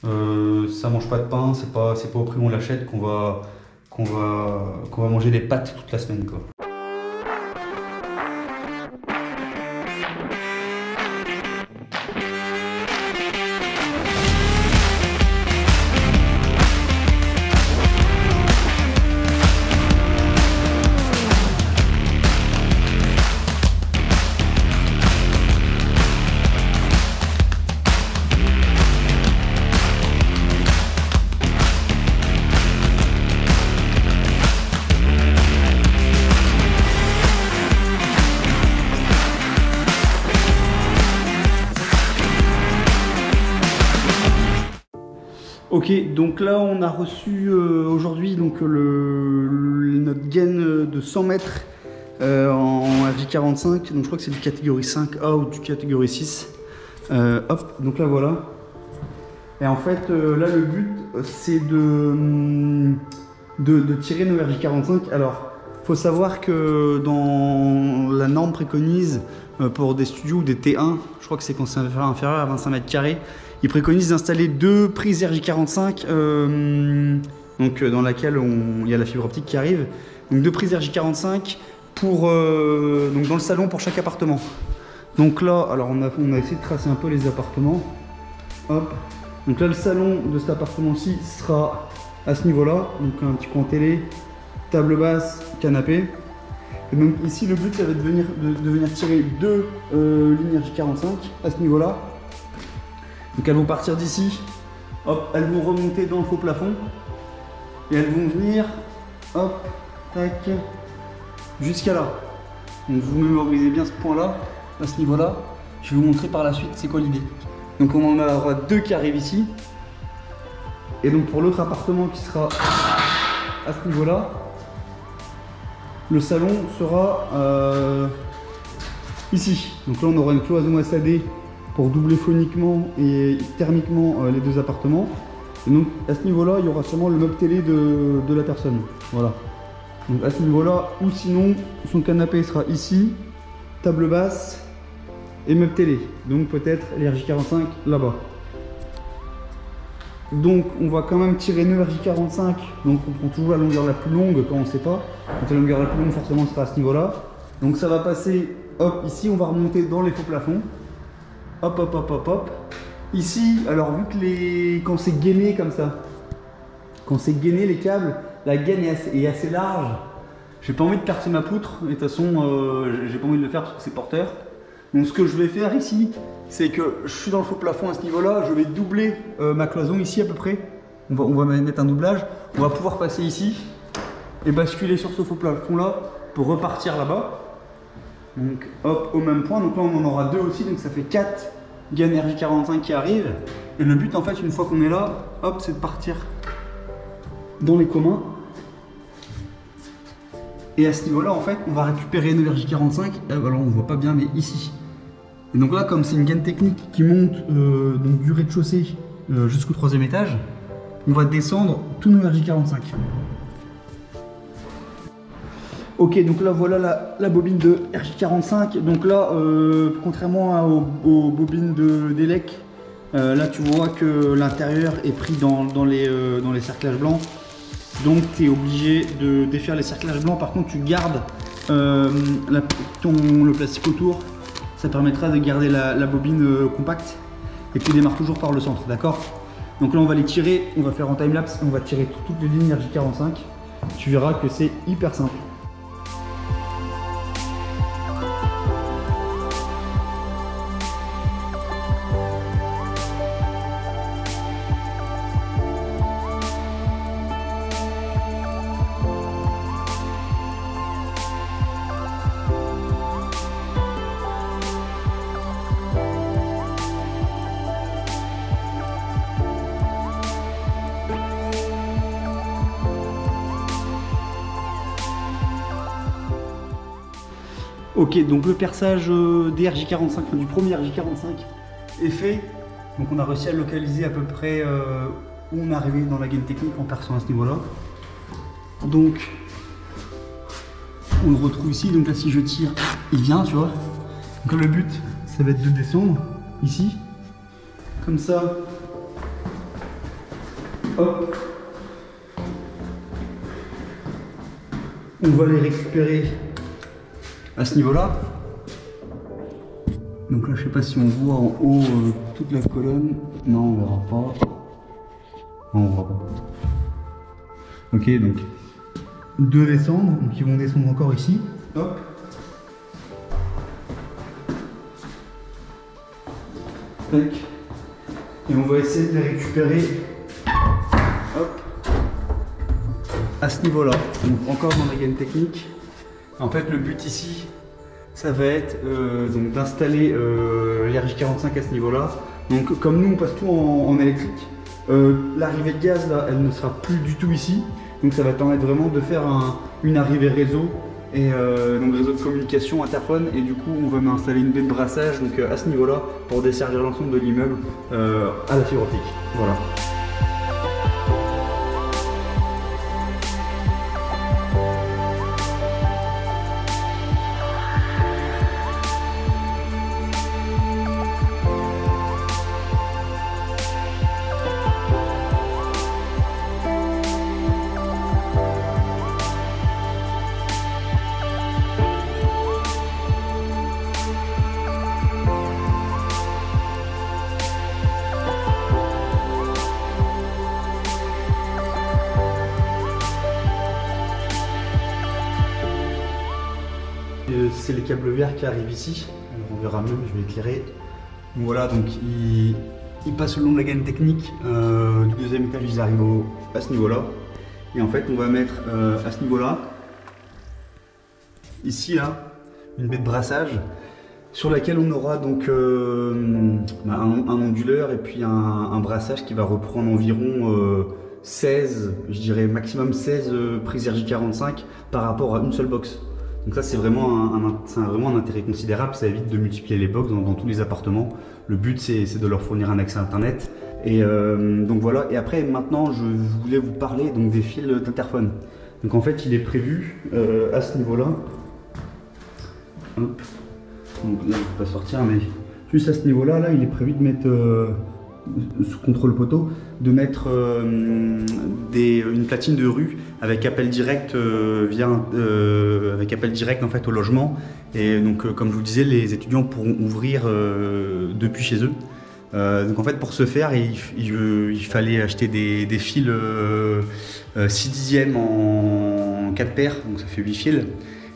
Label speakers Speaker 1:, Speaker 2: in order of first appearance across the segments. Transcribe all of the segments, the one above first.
Speaker 1: Ça mange pas de pain, c'est pas au prix où on l'achète qu'on va manger des pâtes toute la semaine, quoi. Ok, donc là on a reçu aujourd'hui donc notre gaine de 100 mètres en RJ45, donc je crois que c'est du catégorie 5A ou du catégorie 6. Hop, donc là voilà. Et en fait là le but c'est de tirer nos RJ45. Alors faut savoir que dans la norme préconise pour des studios ou des T1, je crois que c'est quand c'est inférieur à 25 mètres carrés, ils préconisent d'installer 2 prises RJ45 donc, dans laquelle il y a la fibre optique qui arrive. Donc 2 prises RJ45 pour, donc dans le salon pour chaque appartement. Donc là, alors on a essayé de tracer un peu les appartements. Hop. Donc là le salon de cet appartement-ci sera à ce niveau-là. Donc un petit coin télé, table basse, canapé. Et donc ici le but ça va être de venir tirer 2 lignes RJ45 à ce niveau-là. Donc elles vont partir d'ici, hop, elles vont remonter dans le faux plafond et elles vont venir, hop, tac, jusqu'à là. Donc vous mémorisez bien ce point-là, à ce niveau-là. Je vais vous montrer par la suite c'est quoi l'idée. Donc on en aura 2 qui arrivent ici. Et donc pour l'autre appartement qui sera à ce niveau-là, le salon sera ici. Donc là on aura une cloison SAD pour doubler phoniquement et thermiquement les 2 appartements. Et donc à ce niveau-là, il y aura sûrement le meuble télé de la personne. Voilà. Donc à ce niveau-là, ou sinon, son canapé sera ici, table basse et meuble télé. Donc peut-être les RJ45 là-bas. Donc on va quand même tirer nos RJ45. Donc on prend toujours la longueur la plus longue quand on ne sait pas. Donc la longueur la plus longue forcément sera à ce niveau-là. Donc ça va passer, hop, ici on va remonter dans les faux plafonds. Hop, hop, hop, hop, hop. Ici, alors vu que quand c'est gainé comme ça, quand c'est gainé les câbles, la gaine est assez large. J'ai pas envie de percer ma poutre, et de toute façon, j'ai pas envie de le faire parce que c'est porteur. Donc ce que je vais faire ici, c'est que je suis dans le faux plafond à ce niveau-là, je vais doubler ma cloison ici à peu près. On va mettre un doublage. On va pouvoir passer ici et basculer sur ce faux plafond-là pour repartir là-bas. Donc hop, au même point, donc là on en aura 2 aussi, donc ça fait 4 gaines RJ45 qui arrivent. Et le but en fait, une fois qu'on est là, hop, c'est de partir dans les communs. Et à ce niveau-là, en fait, on va récupérer nos RJ45, alors on voit pas bien, mais ici. Et donc là, comme c'est une gaine technique qui monte donc du rez-de-chaussée jusqu'au 3e étage, on va descendre tous nos RJ45. Ok, donc là voilà la bobine de RJ45. Donc là, contrairement aux bobines d'Elec, là tu vois que l'intérieur est pris dans les cerclages blancs. Donc tu es obligé de défaire les cerclages blancs. Par contre, tu gardes le plastique autour. Ça permettra de garder la bobine compacte. Et tu démarres toujours par le centre, d'accord? Donc là, on va les tirer. On va faire en time-lapse. On va tirer toutes les lignes RJ45. Tu verras que c'est hyper simple. Ok, donc le perçage des RJ45, du premier RJ45 est fait. Donc on a réussi à localiser à peu près où on est arrivé dans la gaine technique en perçant à ce niveau-là. Donc on le retrouve ici, donc là si je tire, il vient, tu vois. Donc le but, ça va être de descendre ici, comme ça. hop, on va les récupérer à ce niveau-là. Donc là, je sais pas si on voit en haut toute la colonne. Non, on verra pas. Non, on voit pas. Ok, donc 2 descendre, donc ils vont descendre encore ici. Hop. Tac. Et on va essayer de les récupérer. Hop. À ce niveau-là. Donc encore dans la gaine technique. En fait, le but ici, ça va être donc d'installer l'RJ45 à ce niveau-là. Donc comme nous on passe tout en électrique, l'arrivée de gaz là, elle ne sera plus du tout ici. Donc ça va permettre vraiment de faire une arrivée réseau et donc réseau de communication, interphone, et du coup on va installer une baie de brassage donc à ce niveau-là pour desservir l'ensemble de l'immeuble à la fibre optique. Voilà. C'est les câbles verts qui arrivent ici. Alors on verra mieux, je vais éclairer. Donc voilà, donc ils passent le long de la gaine technique. Du deuxième étage, ils arrivent à ce niveau-là. Et en fait, on va mettre à ce niveau-là, ici là, une baie de brassage sur laquelle on aura donc un onduleur et puis un brassage qui va reprendre environ 16, je dirais maximum 16 prises RJ45 par rapport à une seule box. Donc ça c'est vraiment un intérêt considérable, ça évite de multiplier les box dans tous les appartements. Le but c'est de leur fournir un accès à internet. Et donc voilà, et après maintenant je voulais vous parler donc des fils d'interphone. Donc en fait il est prévu à ce niveau-là. Hop. Donc là je ne peux pas sortir mais juste à ce niveau-là, là il est prévu de mettre sous contrôle poteau, de mettre une platine de rue avec appel direct avec appel direct en fait au logement. Et donc comme je vous disais, les étudiants pourront ouvrir depuis chez eux. Donc en fait pour ce faire il fallait acheter des fils 6 dixièmes en 4 paires, donc ça fait 8 fils.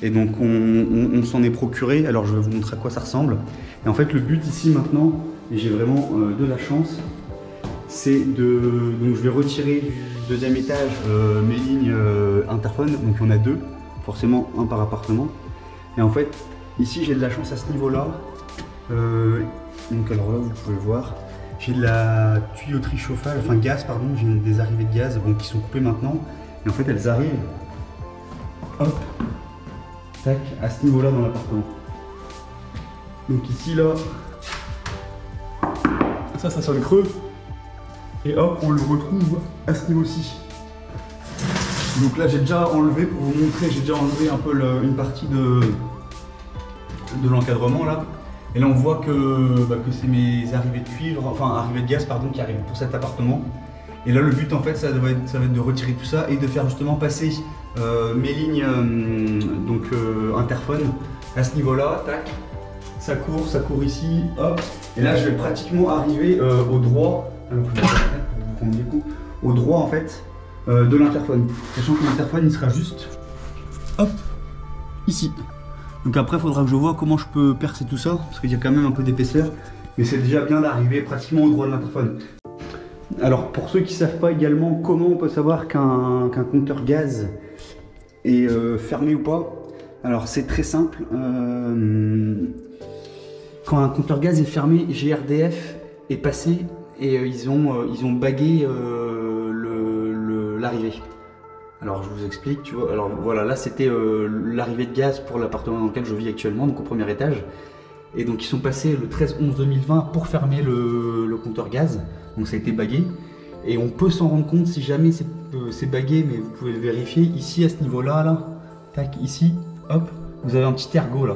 Speaker 1: Et donc on s'en est procuré. Alors je vais vous montrer à quoi ça ressemble. Et en fait le but ici maintenant, et j'ai vraiment de la chance, c'est donc je vais retirer du deuxième étage mes lignes interphone. Donc il y en a 2, forcément un par appartement. Et en fait ici j'ai de la chance à ce niveau là. Donc alors là vous pouvez le voir, j'ai de la tuyauterie chauffage, enfin gaz pardon, j'ai des arrivées de gaz qui sont coupées maintenant. Et en fait elles arrivent, hop, tac, à ce niveau là dans l'appartement. Donc ici là, ça sonne creux. Et hop, on le retrouve à ce niveau-ci. Donc là j'ai déjà enlevé, pour vous montrer, j'ai déjà enlevé un peu une partie de l'encadrement là. Et là on voit que c'est mes arrivées de cuivre, enfin arrivées de gaz pardon, qui arrivent pour cet appartement. Et là le but en fait ça va être de retirer tout ça et de faire justement passer mes lignes interphone à ce niveau-là, tac. Ça court ici, hop. Et là je vais pratiquement arriver au droit, au droit en fait de l'interphone. Sachant que l'interphone il sera juste, hop, ici. Donc après il faudra que je vois comment je peux percer tout ça, parce qu'il y a quand même un peu d'épaisseur. Mais c'est déjà bien d'arriver pratiquement au droit de l'interphone. Alors pour ceux qui ne savent pas également comment on peut savoir qu'un compteur gaz est fermé ou pas, alors c'est très simple. Quand un compteur gaz est fermé, GRDF est passé et ils ont bagué l'arrivée. Alors je vous explique, tu vois. Alors voilà, là c'était l'arrivée de gaz pour l'appartement dans lequel je vis actuellement, donc au premier étage. Et donc ils sont passés le 13/11/2020 pour fermer le compteur gaz. Donc ça a été bagué. Et on peut s'en rendre compte si jamais c'est bagué, mais vous pouvez le vérifier. Ici à ce niveau-là, là, tac, ici, hop, vous avez un petit ergot là.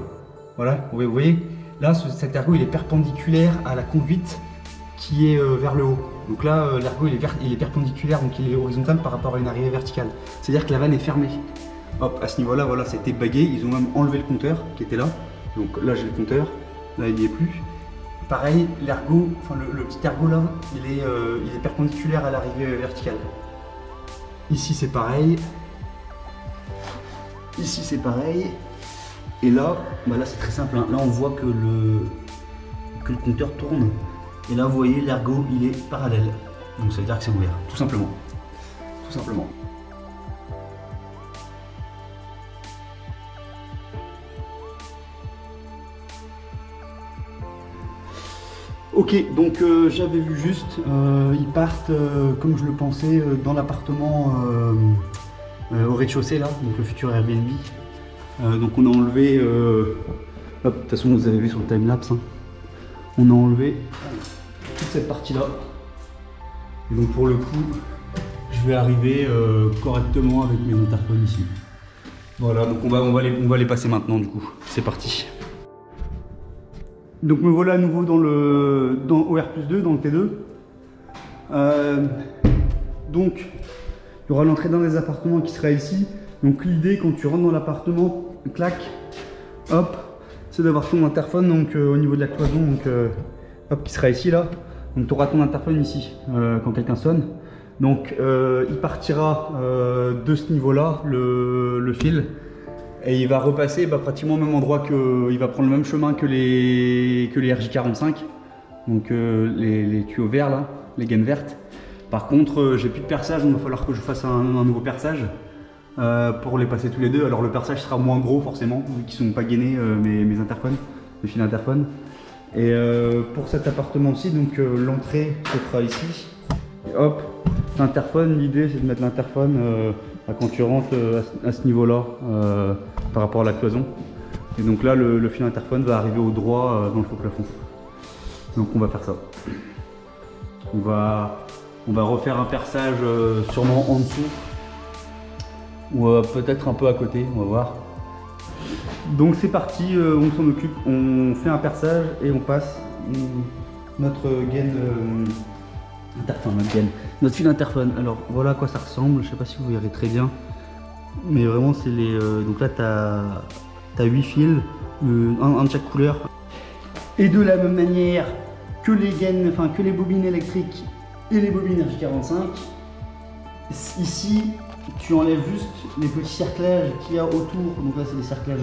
Speaker 1: Voilà, vous voyez, là cet ergot il est perpendiculaire à la conduite qui est vers le haut. Donc là, l'ergot il est perpendiculaire, donc il est horizontal par rapport à une arrivée verticale. C'est-à-dire que la vanne est fermée. Hop, à ce niveau-là, voilà, c'était bagué. Ils ont même enlevé le compteur qui était là. Donc là, j'ai le compteur. Là, il n'y est plus. Pareil, l'ergot, enfin le petit ergot là, il est perpendiculaire à l'arrivée verticale. Ici, c'est pareil. Ici, c'est pareil. Et là, bah là c'est très simple. Hein. Là, on voit que le compteur tourne. Et là, vous voyez, l'ergot, il est parallèle. Donc, ça veut dire que c'est ouvert, tout simplement. Tout simplement. Ok, donc j'avais vu juste, ils partent comme je le pensais dans l'appartement au rez-de-chaussée là, donc le futur Airbnb. Donc on a enlevé, hop, de toute façon vous avez vu sur le timelapse, hein, on a enlevé toute cette partie là. Et donc pour le coup, je vais arriver correctement avec mes interphones ici. Voilà, donc on va les passer maintenant du coup, c'est parti. Donc me voilà à nouveau au R+2, dans le T2. Donc il y aura l'entrée dans les appartements qui sera ici. Donc l'idée quand tu rentres dans l'appartement, clac, hop, c'est d'avoir ton interphone donc au niveau de la cloison, donc hop, qui sera ici là. Donc tu auras ton interphone ici quand quelqu'un sonne. Donc il partira de ce niveau-là, le fil. Et il va repasser pratiquement au même endroit il va prendre le même chemin que les RJ45, donc les tuyaux verts là, les gaines vertes. Par contre, j'ai plus de perçage, donc il va falloir que je fasse un nouveau perçage pour les passer tous les deux. Alors le perçage sera moins gros forcément, vu qu'ils ne sont pas gainés mes interphones, mes fils d'interphone. Et pour cet appartement-ci, donc l'entrée se fera ici. Et hop, l'interphone, l'idée c'est de mettre l'interphone quand tu rentres à ce niveau-là par rapport à la cloison. Et donc là, le fil interphone va arriver au droit dans le faux plafond. Donc on va faire ça. On va refaire un perçage sûrement en dessous ou peut-être un peu à côté, on va voir. Donc c'est parti, on s'en occupe, on fait un perçage et on passe notre gaine notre fil interphone. Alors voilà à quoi ça ressemble, je sais pas si vous verrez très bien, mais vraiment c'est les donc là t'as 8 fils, un de chaque couleur, et de la même manière que les gaines, enfin que les bobines électriques et les bobines RJ45. Ici tu enlèves juste les petits cerclages qu'il y a autour, donc là c'est des cerclages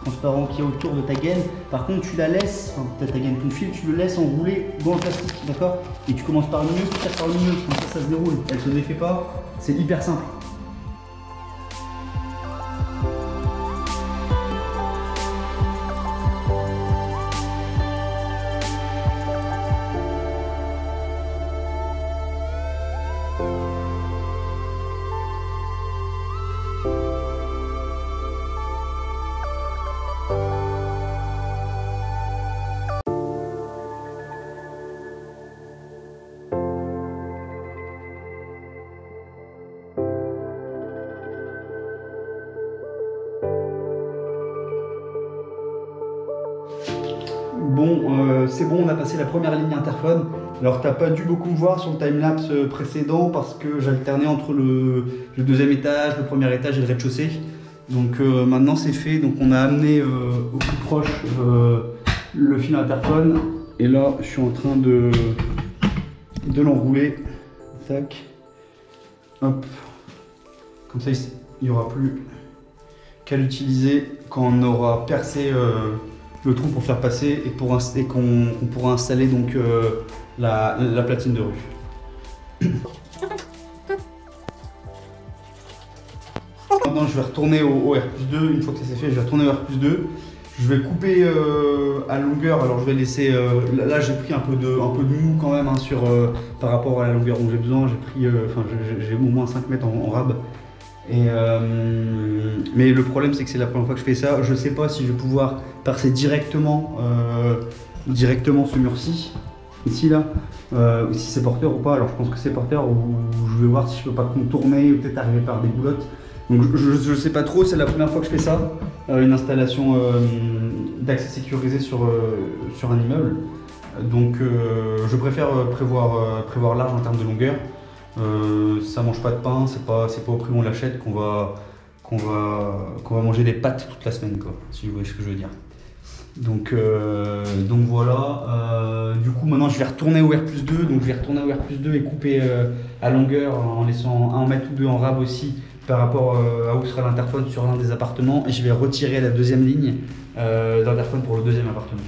Speaker 1: transparent qu'il y a autour de ta gaine. Par contre tu la laisses, enfin peut-être ta gaine, ton fil, tu le laisses enrouler dans le plastique, d'accord? Et tu commences par le milieu, tu tires par le milieu, comme ça se déroule, elle se défait pas, c'est hyper simple. Bon, c'est bon, on a passé la première ligne interphone. Alors t'as pas dû beaucoup me voir sur le timelapse précédent parce que j'alternais entre le deuxième étage, le premier étage et le rez-de-chaussée. Donc maintenant c'est fait, donc on a amené au plus proche le fil interphone. Et là je suis en train de l'enrouler. Tac. Hop. Comme ça il n'y aura plus qu'à l'utiliser quand on aura percé le trou pour faire passer et qu'on pourra installer donc la platine de rue. Maintenant je vais retourner au R+2, une fois que ça c'est fait je vais retourner au R+2. Je vais couper à longueur, alors je vais laisser, là j'ai pris un peu de mou quand même hein, par rapport à la longueur dont j'ai besoin, j'ai au moins 5 mètres en rab. Mais le problème c'est que c'est la première fois que je fais ça, je sais pas si je vais pouvoir percer directement ce mur-ci, ici là, si c'est porteur ou pas. Alors je pense que c'est porteur, ou je vais voir si je peux pas contourner ou peut-être arriver par des boulottes. Donc je sais pas trop, c'est la première fois que je fais ça, une installation d'accès sécurisé sur un immeuble. Donc je préfère prévoir large en termes de longueur. Ça mange pas de pain, c'est pas au prix où on l'achète qu'on va manger des pâtes toute la semaine, quoi, si vous voyez ce que je veux dire. Donc voilà, du coup maintenant je vais retourner au R+2, donc je vais retourner au R+2 et couper à longueur en laissant 1 mètre ou 2 en rab aussi par rapport à où sera l'interphone sur l'un des appartements, et je vais retirer la deuxième ligne d'interphone pour le deuxième appartement.